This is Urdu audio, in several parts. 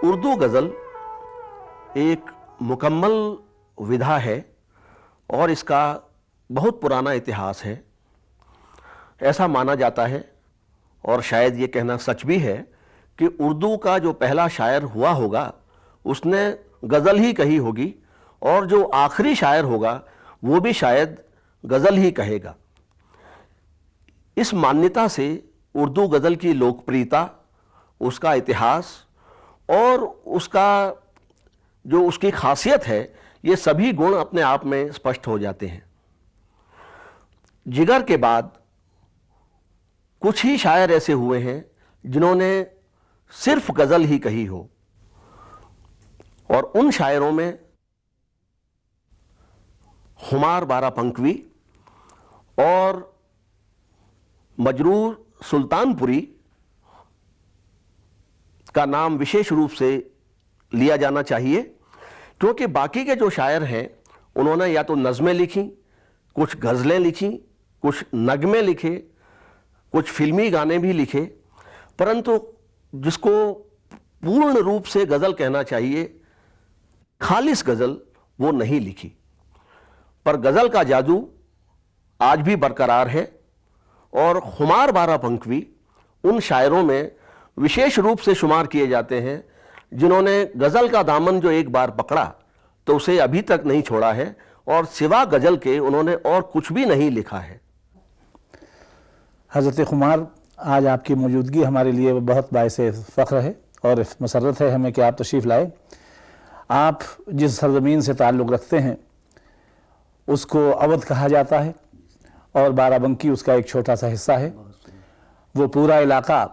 اردو غزل ایک مکمل ودھا ہے اور اس کا بہت پرانا اتہاس ہے۔ ایسا مانا جاتا ہے اور شاید یہ کہنا سچ بھی ہے کہ اردو کا جو پہلا شاعر ہوا ہوگا اس نے غزل ہی کہی ہوگی، اور جو آخری شاعر ہوگا وہ بھی شاید غزل ہی کہے گا۔ اس مانیتا سے اردو غزل کی لوکپریتا، اس کا اتہاس اور اس کا جو اس کی خاصیت ہے، یہ سبھی گن اپنے آپ میں اسپشٹ ہو جاتے ہیں۔ جگر کے بعد کچھ ہی شاعر ایسے ہوئے ہیں جنہوں نے صرف غزل ہی کہی ہو، اور ان شاعروں میں خمار بارہ پنکھوی اور مجرور سلطان پوری کا نام وشیش روپ سے لیا جانا چاہیے، کیونکہ باقی کے جو شاعر ہیں انہوں نے یا تو نظمیں لکھیں، کچھ غزلیں لکھیں، کچھ نغمے لکھے، کچھ فلمی گانے بھی لکھے، پرنتو جس کو پورن روپ سے غزل کہنا چاہیے، خالص غزل، وہ نہیں لکھی۔ پر غزل کا جادو آج بھی برقرار ہے، اور خمار بارہ پنکھوی ان شاعروں میں وشیش روپ سے شمار کیے جاتے ہیں جنہوں نے غزل کا دامن جو ایک بار پکڑا تو اسے ابھی تک نہیں چھوڑا ہے، اور سوا غزل کے انہوں نے اور کچھ بھی نہیں لکھا ہے۔ حضرت خمار، آج آپ کی موجودگی ہمارے لیے بہت باعث فخر ہے اور مسرت ہے ہمیں کہ آپ تشریف لائے۔ آپ جس سرزمین سے تعلق رکھتے ہیں اس کو اودھ کہا جاتا ہے، اور بارہ بنکی اس کا ایک چھوٹا سا حصہ ہے۔ وہ پورا علاقہ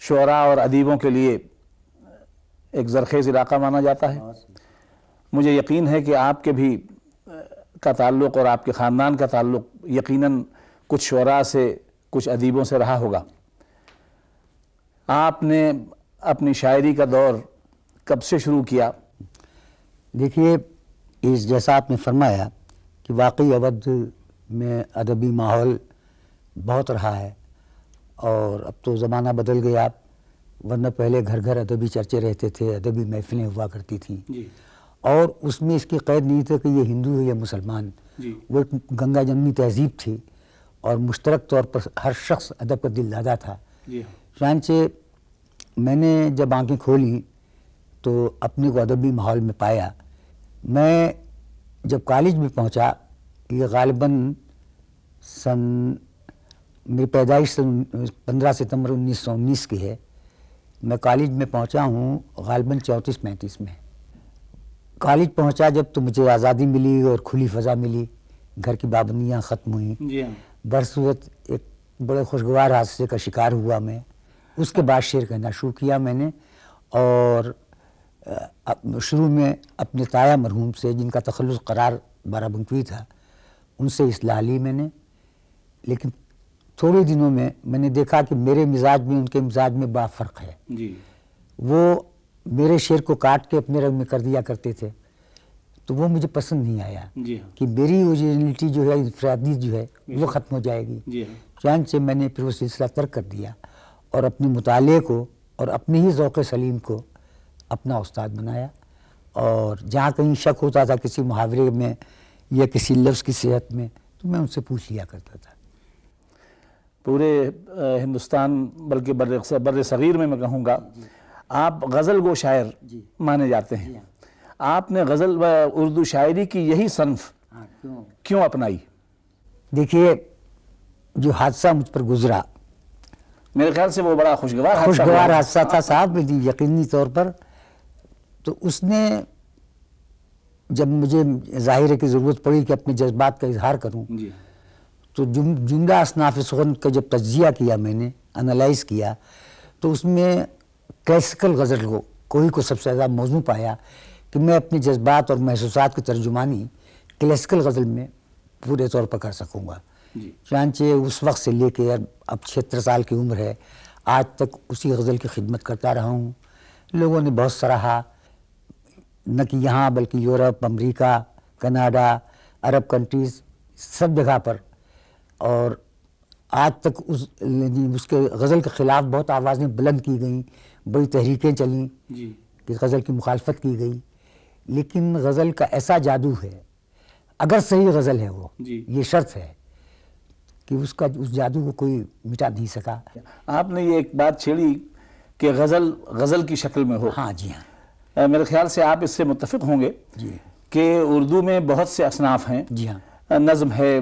شعراء اور ادیبوں کے لیے ایک زرخیز علاقہ مانا جاتا ہے۔ مجھے یقین ہے کہ آپ کے بھی کا تعلق اور آپ کے خاندان کا تعلق یقیناً کچھ شعراء سے، کچھ ادیبوں سے رہا ہوگا۔ آپ نے اپنی شاعری کا دور کب سے شروع کیا؟ دیکھیے، جیسا آپ نے فرمایا کہ واقعی اودھ میں ادبی ماحول بہت رہا ہے، اور اب تو زمانہ بدل گیا، ورنہ پہلے گھر گھر ادبی چرچے رہتے تھے، ادبی محفلیں ہوا کرتی تھیں، اور اس میں اس کی قید نہیں تھا کہ یہ ہندو ہے یا مسلمان، وہ ایک گنگا جمنی تہذیب تھی، اور مشترک طور پر ہر شخص ادب کا دل دادا تھا۔ چنانچہ میں نے جب آنکھیں کھولیں تو اپنے کو ادبی ماحول میں پایا۔ میں جب کالج میں پہنچا، یہ غالباً میری پیدائش 15 ستمبر 1919 کی ہے، میں کالج میں پہنچا ہوں غالباً 34-35 میں۔ کالج پہنچا جب تو مجھے آزادی ملی اور کھلی فضا ملی، گھر کی پابندیاں ختم ہوئیں، برصورت ایک بڑے خوشگوار حادثے کا شکار ہوا میں۔ اس کے بعد شعر کہنا شروع کیا میں نے، اور شروع میں اپنے تایا مرحوم سے، جن کا تخلص قرار بارہ بنکوی تھا، ان سے اصلاح لی میں نے۔ لیکن تھوڑے دنوں میں میں نے دیکھا کہ میرے مزاج میں ان کے مزاج میں بڑا فرق ہے۔ وہ میرے شعر کو کاٹ کے اپنے رنگ میں کر دیا کرتے تھے، تو وہ مجھے پسند نہیں آیا کہ میری اوریجنلٹی جو ہے، انفرادی جو ہے، وہ ختم ہو جائے گی۔ چنانچہ میں نے پھر وہ سلسلہ ترک کر دیا، اور اپنے مطالعے کو اور اپنے ہی ذوق سلیم کو اپنا استاد بنایا، اور جہاں کہیں شک ہوتا تھا کسی محاورے میں یا کسی لفظ کی صحت میں، تو میں ان سے پوچھ لیا کرتا تھا۔ پورے ہندوستان بلکہ بر صغیر میں کہوں گا آپ غزل گو شاعر مانے جاتے ہیں۔ آپ نے غزل و اردو شاعری کی یہی صنف کیوں اپنائی؟ دیکھیے، جو حادثہ مجھ پر گزرا، میرے خیال سے وہ بڑا خوشگوار حادثہ تھا صاحب، یقینی طور پر۔ تو اس نے جب مجھے ظاہر ہے کہ ضرورت پڑی کہ اپنے جذبات کا اظہار کروں، تو جملہ اصناف سخن کا جب تجزیہ کیا میں نے، انالائز کیا، تو اس میں کلاسیکل غزل کو سب سے زیادہ موزوں پایا کہ میں اپنے جذبات اور محسوسات کی ترجمانی کلاسیکل غزل میں پورے طور پر کر سکوں گا۔ چنانچہ اس وقت سے لے کے اب 76 سال کی عمر ہے، آج تک اسی غزل کی خدمت کرتا رہا ہوں۔ لوگوں نے بہت سراہا، نہ کہ یہاں بلکہ یورپ، امریکہ، کینیڈا، عرب کنٹریز، سب جگہ پر، اور آج تک اس کے غزل کے خلاف بہت آوازیں بلند کی گئیں، بڑی تحریکیں چلیں، کہ غزل کی مخالفت کی گئی، لیکن غزل کا ایسا جادو ہے، اگر صحیح غزل ہے وہ، یہ شرط ہے کہ اس جادو کو کوئی مٹا نہیں سکا۔ آپ نے یہ ایک بات چھیڑی کہ غزل کی شکل میں ہو۔ ہاں جی ہاں میرے خیال سے آپ اس سے متفق ہوں گے کہ اردو میں بہت سے اصناف ہیں، جی ہاں، نظم ہے،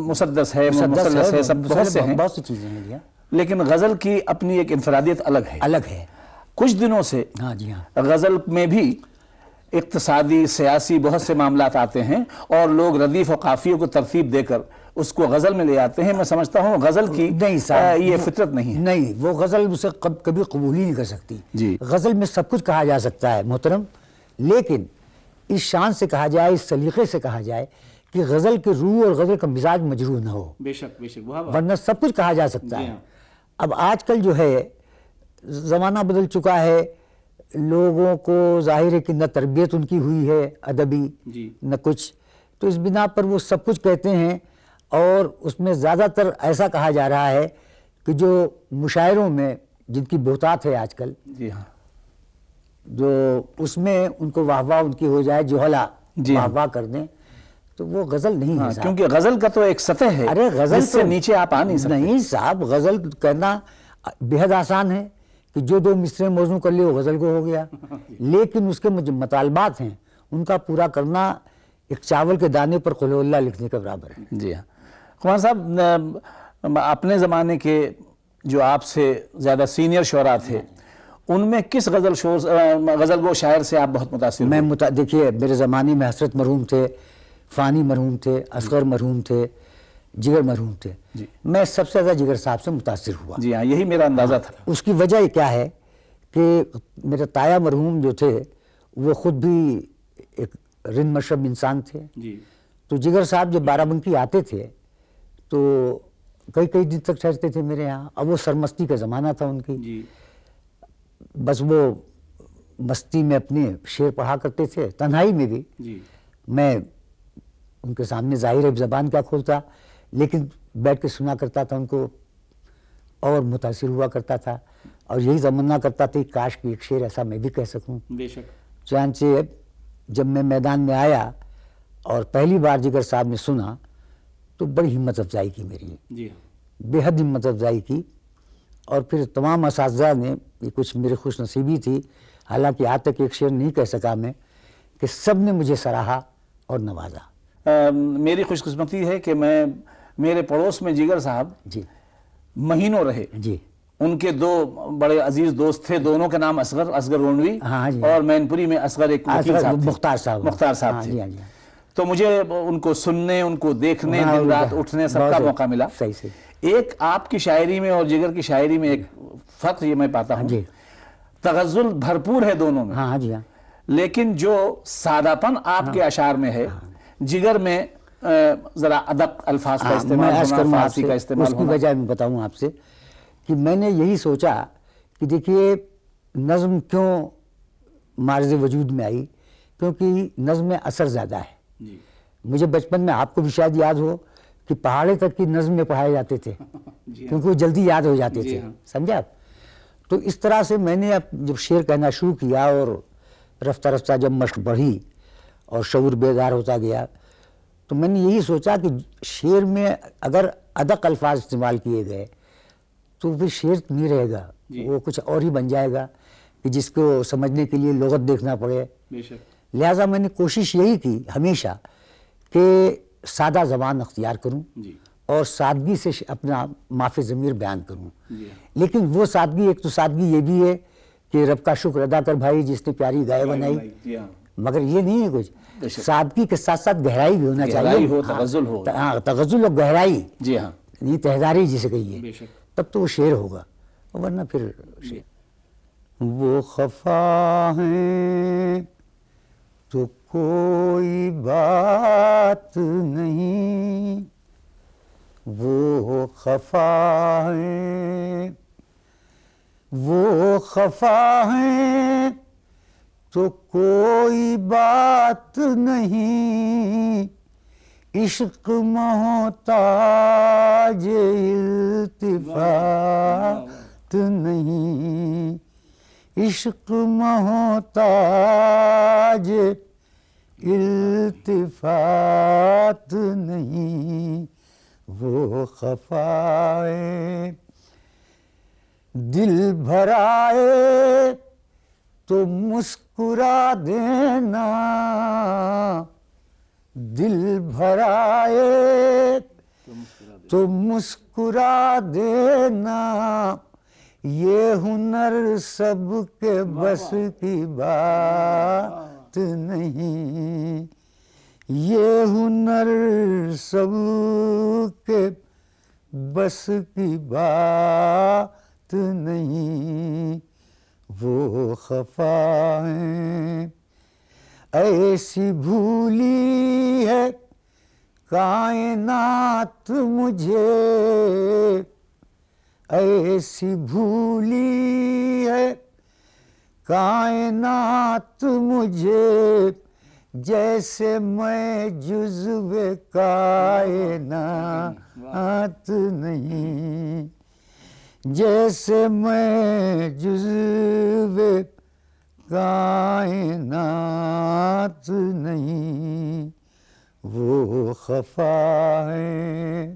مسدس ہے، مثلث ہے، سب بہت سے ہیں، بہت سی چیزیں ہیں جی ہاں، لیکن غزل کی اپنی ایک انفرادیت الگ ہے۔ کچھ دنوں سے ہاں جی ہاں، غزل میں بھی اقتصادی، سیاسی بہت سے معاملات آتے ہیں اور لوگ ردیف و قافیوں کو ترتیب دے کر اس کو غزل میں لے آتے ہیں۔ میں سمجھتا ہوں غزل کی یہ فطرت نہیں ہے۔ نہیں، وہ غزل اسے کبھی قبول ہی نہیں کر سکتی۔ غزل میں سب کچھ کہا جا سکتا ہے محترم، لیکن اس شان سے کہا جائے، اس سلیقے سے کہا جائے کہ غزل کی روح اور غزل کا مزاج مجروح نہ ہو، بے شک بے شک، ورنہ سب کچھ کہا جا سکتا ہے۔ اب آج کل جو ہے زمانہ بدل چکا ہے، لوگوں کو ظاہر ہے کہ نہ تربیت ان کی ہوئی ہے ادبی، نہ کچھ، تو اس بنا پر وہ سب کچھ کہتے ہیں، اور اس میں زیادہ تر ایسا کہا جا رہا ہے کہ جو مشاعروں میں جن کی بہتات ہے آج کل، جی ہاں، جو اس میں ان کو واہ واہ ان کی ہو جائے، جوہلا واہ واہ کر دیں، تو وہ غزل نہیں ہے صاحب۔ کیونکہ غزل کا تو ایک سطح ہے، ارے غزل جس سے نیچے آپ آ نہیں سکتے۔ نہیں صاحب، غزل کہنا بے حد آسان ہے کہ جو دو مصرے موزوں کر لے وہ غزل کو ہو گیا، لیکن اس کے جو مطالبات ہیں ان کا پورا کرنا ایک چاول کے دانے پر قل اللہ لکھنے کے برابر ہے۔ جی ہاں، خمان صاحب، اپنے زمانے کے جو آپ سے زیادہ سینئر شعراء تھے، ان میں کس غزل گو شاعر سے آپ بہت متاثر ہوئے؟ دیکھیے، میرے زمانے میں حسرت مرحوم تھے، فانی مرحوم تھے، اصغر مرحوم تھے، جگر مرحوم تھے۔ میں سب سے زیادہ جگر صاحب سے متاثر ہوا۔ جی ہاں، یہی میرا اندازہ تھا۔ اس کی وجہ کیا ہے کہ میرے تایا مرحوم جو تھے وہ خود بھی ایک رند مشرب انسان تھے، تو جگر صاحب جب بارہ بنکی آتے تھے تو کئی دن تک ٹھہرتے تھے میرے ہاں۔ اب وہ سرمستی کا زمانہ تھا ان کی، بس وہ مستی میں اپنے شعر پڑھا کرتے تھے، تنہائی میں بھی میں ان کے سامنے ظاہر زبان کیا کھولتا، لیکن بیٹھ کے سنا کرتا تھا ان کو اور متاثر ہوا کرتا تھا، اور یہی تمنا کرتا تھا کہ کاش کہ ایک شعر ایسا میں بھی کہہ سکوں۔ چنانچہ جب میں میدان میں آیا اور پہلی بار جگر صاحب نے سنا تو بڑی ہمت افزائی کی میری، بے حد ہمت افزائی کی، اور پھر تمام اساتذہ نے، یہ کچھ میری خوش نصیبی تھی، حالانکہ آج تک ایک شعر نہیں کہہ سکا میں، کہ سب نے مجھے سراہا اور نوازا۔ میری خوش قسمتی ہے کہ میرے پڑوس میں جگر صاحب مہینوں رہے۔ ان کے دو بڑے عزیز دوست تھے، دونوں کے نام اصغر رونوی، اور مین پوری میں اصغر ایک وکیل صاحب تھے، مختار صاحب تھے۔ تو مجھے ان کو سننے، ان کو دیکھنے، دن رات اٹھنے سب کا موقع ملا۔ ایک آپ کی شاعری میں اور جگر کی شاعری میں ایک فرق یہ میں پاتا ہوں، تغزل بھرپور ہے دونوں میں، لیکن جو سادہ پن آپ کے اشعار میں ہے، جگر میں ذرا ادق الفاظ کا استعمال ہونا، فارسی کا استعمال ہونا۔ اس کی وجہ میں بتاؤں آپ سے کہ میں نے یہی سوچا کہ دیکھیے نظم کیوں معرض وجود میں آئی، کیونکہ نظم میں اثر زیادہ ہے۔ مجھے بچپن میں، آپ کو بھی شاید یاد ہو، کہ پہاڑے تک کی نظم میں پڑھائے جاتے تھے کیونکہ وہ جلدی یاد ہو جاتے تھے، سمجھا آپ؟ تو اس طرح سے میں نے جب شعر کہنا شروع کیا اور رفتہ رفتہ جب مشق بڑھی اور شعور بیدار ہوتا گیا، تو میں نے یہی سوچا کہ شعر میں اگر ادق الفاظ استعمال کیے گئے تو پھر شعر نہیں رہے گا، وہ کچھ اور ہی بن جائے گا کہ جس کو سمجھنے کے لیے لغت دیکھنا پڑے۔ لہٰذا میں نے کوشش یہی کی ہمیشہ کہ سادہ زبان اختیار کروں اور سادگی سے اپنا معاف ضمیر بیان کروں، لیکن وہ سادگی، ایک تو سادگی یہ بھی ہے کہ رب کا شکر ادا کر بھائی جس نے پیاری گائے بنائی، مگر یہ نہیں ہے کچھ، سادگی کے ساتھ ساتھ گہرائی بھی ہونا چاہیے، تغزل ہو، تغزل اور گہرائی، جی ہاں، یہ تہذاری جسے کہیے، تب تو وہ شعر ہوگا، ورنہ پھر وہ خفا ہیں تو کوئی بات نہیں، وہ خفا ہیں، وہ خفا ہیں تو کوئی بات نہیں، عشق محتاج التفات نہیں، عشق محتاج التفات نہیں، وہ خفائے دل بھرائے تو مسکرا دینا، دل بھرائے تو مسکرا دینا، یہ ہنر سب کے بس کی بات نہیں، یہ ہنر سب کے بس کی بات نہیں، وہ خفائیں ایسی بھولی ہے کائنات مجھے، ایسی بھولی ہے کائنات مجھے، جیسے میں جزو کائنات نہیں، جیسے میں جزو کائنات نہیں، وہ خفائیں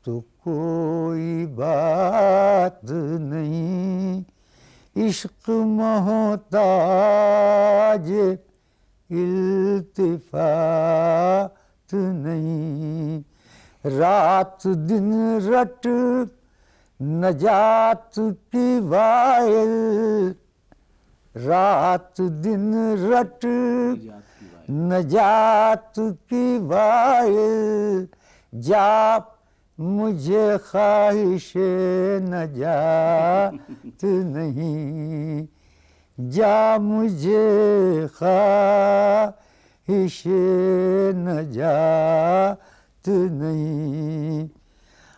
تو کوئی بات نہیں، عشق محتاج التفات نہیں، رات دن رٹ نجات کی وائل، رات دن رٹ نجات کی وائل، جا مجھے خواہش نجات نہیں، جا مجھے خواہش نجات نہیں،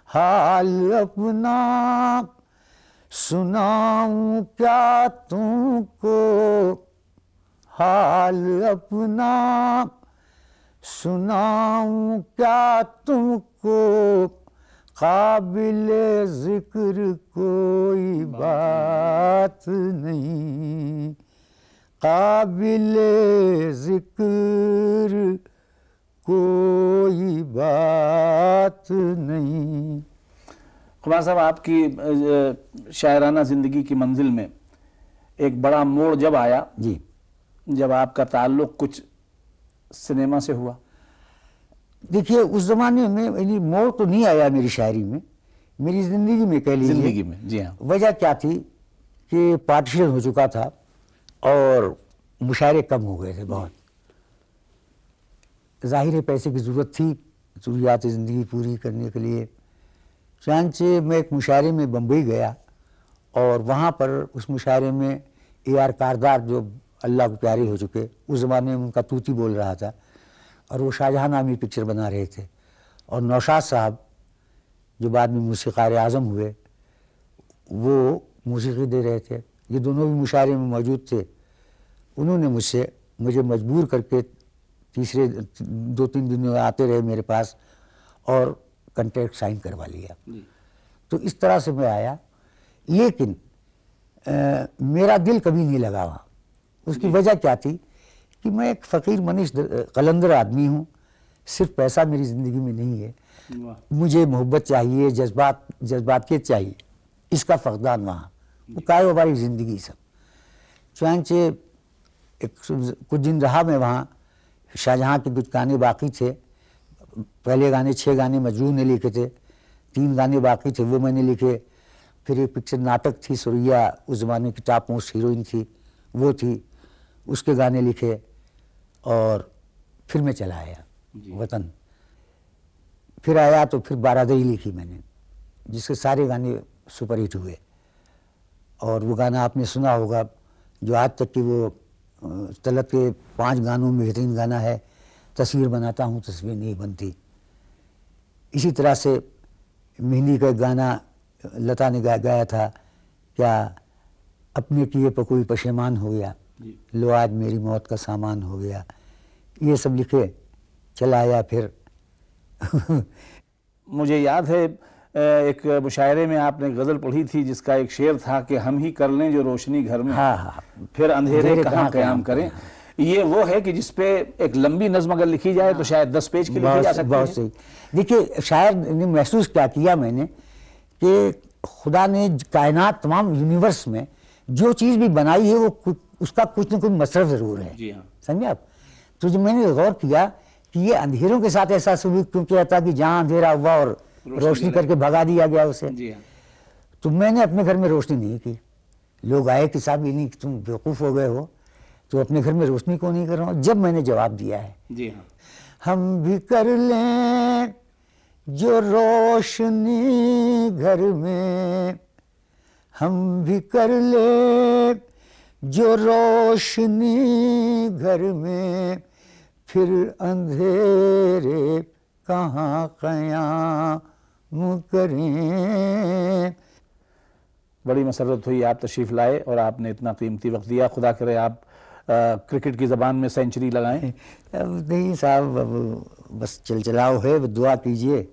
حال اپنا سناؤں کیا تم کو، حال اپنا سناؤں کیا تم کو، قابل ذکر کوئی بات نہیں، قابل ذکر کوئی بات نہیں۔ خمار صاحب، آپ کی شاعرانہ زندگی کی منزل میں ایک بڑا موڑ جب آیا، جی، جب آپ کا تعلق کچھ سنیما سے ہوا؟ دیکھیے اس زمانے میں موڑ تو نہیں آیا میری شاعری میں، میری زندگی میں کہہ لیجیے، زندگی میں، جی ہاں۔ وجہ کیا تھی کہ پارٹیشن ہو چکا تھا اور مشاعرے کم ہو گئے تھے بہت، ظاہر ہے پیسے کی ضرورت تھی ضروریات زندگی پوری کرنے کے لیے، چنانچہ میں ایک مشاعرے میں بمبئی گیا اور وہاں پر اس مشاعرے میں اے آر کاردار جو اللہ کو پیارے ہو چکے، اس زمانے میں ان کا طوطی بول رہا تھا اور وہ شاہجہاں نامی پکچر بنا رہے تھے، اور نوشاد صاحب جو بعد میں موسیقار اعظم ہوئے وہ موسیقی دے رہے تھے، یہ دونوں بھی مشاعرے میں موجود تھے۔ انہوں نے مجھے مجبور کر کے تیسرے 2-3 دن میں آتے رہے میرے پاس اور کنٹریکٹ سائن کروا لیا، تو اس طرح سے میں آیا، لیکن میرا دل کبھی نہیں لگا وہاں۔ اس کی وجہ کیا تھی کہ میں ایک فقیر منش قلندر آدمی ہوں، صرف پیسہ میری زندگی میں نہیں ہے، مجھے محبت چاہیے، جذباتیت چاہیے، اس کا فقدان وہاں، وہ کاروباری زندگی سب۔ چنانچہ کچھ دن رہا میں وہاں، شاہجہاں کے کچھ گانے باقی تھے، پہلے گانے 6 گانے مجروح نے لکھے تھے، 3 گانے باقی تھے وہ میں نے لکھے، پھر ایک پکچر ناٹک تھی سوریا، اس زمانے کی ٹاپ موسٹ ہیروئن تھی وہ تھی، اس کے گانے لکھے، اور پھر میں چلا آیا وطن۔ پھر آیا تو پھر بارادری لکھی میں نے، جس کے سارے گانے سپر ہٹ ہوئے، اور وہ گانا آپ نے سنا ہوگا جو آج تک کہ وہ طلعت کے 5 گانوں میں بہترین گانا ہے، تصویر بناتا ہوں تصویر نہیں بنتی۔ اسی طرح سے مہندی کا ایک گانا لتا نے گایا تھا، کیا اپنے کیے پر کوئی پشیمان ہو گیا، لو آج میری موت کا سامان ہو گیا، یہ سب لکھے چلا آیا۔ پھر مجھے یاد ہے ایک مشاعرے میں آپ نے غزل پڑھی تھی جس کا ایک شعر تھا کہ ہم ہی کر لیں جو روشنی گھر میں، ہاں ہاں، پھر اندھیرے کہاں قیام کریں. یہ وہ ہے کہ جس پہ ایک لمبی نظم اگر لکھی جائے تو شاید 10 پیج کی لکھی جا سکتی بہت ہے. صحیح. دیکھیے شاعر نے محسوس کیا کیا میں نے کہ خدا نے کائنات تمام یونیورس میں جو چیز بھی بنائی ہے وہ اس کا کچھ نہ کچھ مصرف ضرور ہے. جی ہاں. سمجھے آپ؟ تو جب میں نے غور کیا کہ یہ اندھیروں کے ساتھ ایسا سلوک کیوں کیا تھا کہ جہاں اندھیرا ہوا اور روشنی کر کے بھگا دیا گیا اسے. جی ہاں. تو میں نے اپنے گھر میں روشنی نہیں کی. لوگ آئے کہ صاحب یہ نہیں کہ تم بیوقوف ہو گئے ہو تو اپنے گھر میں روشنی کیوں نہیں کر رہا ہوں. جب میں نے جواب دیا ہے جی ہاں. ہم بھی کر لیں جو روشنی گھر میں، ہم بھی کر لیں جو روشنی گھر میں، پھر اندھیرے کہاں قیام کریں. بڑی مسرت ہوئی آپ تشریف لائے اور آپ نے اتنا قیمتی وقت دیا. خدا کرے آپ کرکٹ کی زبان میں سینچری لگائیں. اب نہیں صاحب، اب بس چل چلاؤ ہے، دعا کیجئے